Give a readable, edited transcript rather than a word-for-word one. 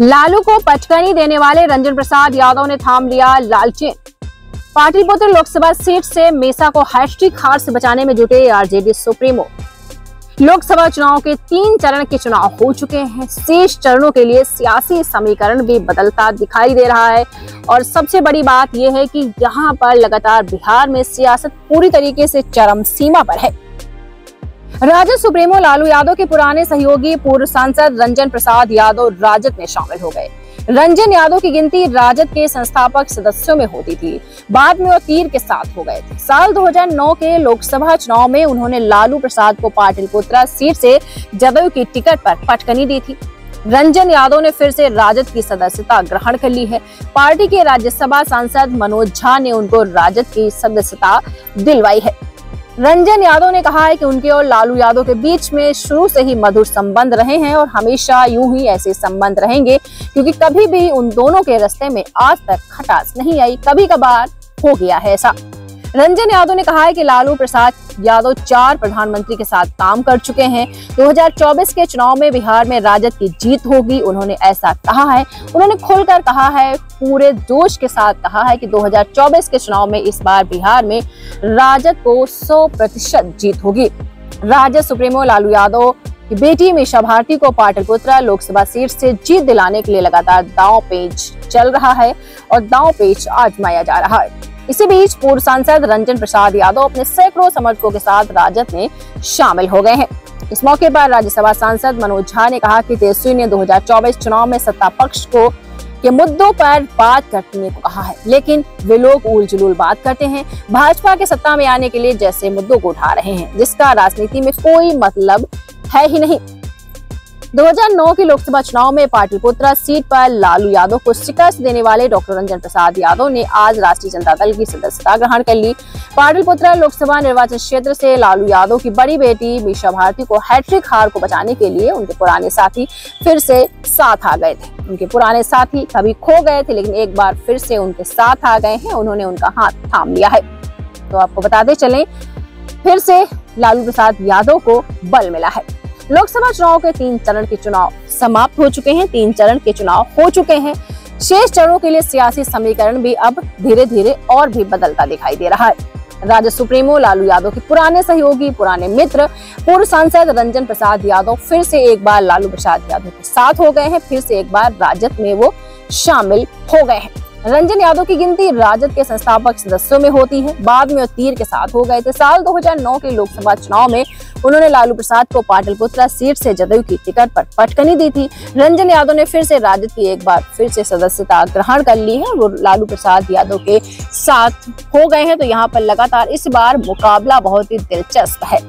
लालू को पटकनी देने वाले रंजन प्रसाद यादव ने थाम लिया लालटेन। पाटलिपुत्र लोकसभा सीट से मेसा को हैट्रिक हार से बचाने में जुटे आरजेडी सुप्रीमो। लोकसभा चुनाव के 3 चरण के चुनाव हो चुके हैं। शेष चरणों के लिए सियासी समीकरण भी बदलता दिखाई दे रहा है और सबसे बड़ी बात यह है कि यहाँ पर लगातार बिहार में सियासत पूरी तरीके से चरम सीमा पर है। राजद सुप्रीमो लालू यादव के पुराने सहयोगी पूर्व सांसद रंजन प्रसाद यादव राजद में शामिल हो गए। रंजन यादव की गिनती राजद के संस्थापक सदस्यों में होती थी, बाद में वो तीर के साथ हो गए थे। साल 2009 के लोकसभा चुनाव में उन्होंने लालू प्रसाद को पाटलिपुत्र सीट से जदयू की टिकट पर पटकनी दी थी। रंजन यादव ने फिर से राजद की सदस्यता ग्रहण कर ली है। पार्टी के राज्यसभा सांसद मनोज झा ने उनको राजद की सदस्यता दिलवाई है। रंजन यादव ने कहा है कि उनके और लालू यादव के बीच में शुरू से ही मधुर संबंध रहे हैं और हमेशा यूं ही ऐसे संबंध रहेंगे, क्योंकि कभी भी उन दोनों के रास्ते में आज तक खटास नहीं आई, कभी कभार हो गया है ऐसा। रंजन यादव ने कहा है कि लालू प्रसाद यादव 4 प्रधानमंत्री के साथ काम कर चुके हैं। 2024 के चुनाव में बिहार में राजद की जीत होगी, उन्होंने ऐसा कहा है। उन्होंने खुलकर कहा है, पूरे जोश के साथ कहा है कि 2024 के चुनाव में इस बार बिहार में राजद को 100% जीत होगी। राजद सुप्रीमो लालू यादव की बेटी मीसा भारती को पाटलिपुत्र लोकसभा सीट से जीत दिलाने के लिए लगातार दांव पेच चल रहा है और दांव पेच आजमाया जा रहा है। इसी बीच पूर्व सांसद रंजन प्रसाद यादव अपने सैकड़ों समर्थकों के साथ राजद में शामिल हो गए हैं। इस मौके पर राज्यसभा सांसद मनोज झा ने कहा कि तेजस्वी ने 2024 चुनाव में सत्ता पक्ष को के मुद्दों पर बात करने को कहा है, लेकिन वे लोग उल जुलूल बात करते हैं। भाजपा के सत्ता में आने के लिए जैसे मुद्दों को उठा रहे हैं, जिसका राजनीति में कोई मतलब है ही नहीं। 2009 के लोकसभा चुनाव में पाटलिपुत्र सीट पर लालू यादव को शिकस्त देने वाले डॉक्टर रंजन प्रसाद यादव ने आज राष्ट्रीय जनता दल की सदस्यता ग्रहण कर ली। पाटलिपुत्र लोकसभा निर्वाचन क्षेत्र से लालू यादव की बड़ी बेटी मीसा भारती को हैट्रिक हार को बचाने के लिए उनके पुराने साथी फिर से साथ आ गए थे। उनके पुराने साथी कभी खो गए थे, लेकिन एक बार फिर से उनके साथ आ गए हैं। उन्होंने उनका हाथ थाम लिया है। तो आपको बताते चलें, फिर से लालू प्रसाद यादव को बल मिला है। लोकसभा चुनाव के 3 चरण के चुनाव समाप्त हो चुके हैं। 3 चरण के चुनाव हो चुके हैं। शेष चरणों के लिए सियासी समीकरण भी अब धीरे धीरे और भी बदलता दिखाई दे रहा है। राजद सुप्रीमो लालू यादव के पुराने सहयोगी, पुराने मित्र, पूर्व सांसद रंजन प्रसाद यादव फिर से एक बार लालू प्रसाद यादव के साथ हो गए हैं। फिर से एक बार राजद में वो शामिल हो गए हैं। रंजन यादव की गिनती राजद के संस्थापक सदस्यों में होती है, बाद में वो तीर के साथ हो गए थे। साल 2009 के लोकसभा चुनाव में उन्होंने लालू प्रसाद को पाटलिपुत्र सीट से जदयू की टिकट पर पटकनी दी थी। रंजन यादव ने फिर से राजद की एक बार फिर से सदस्यता ग्रहण कर ली है, वो लालू प्रसाद यादव के साथ हो गए हैं। तो यहाँ पर लगातार इस बार मुकाबला बहुत ही दिलचस्प है।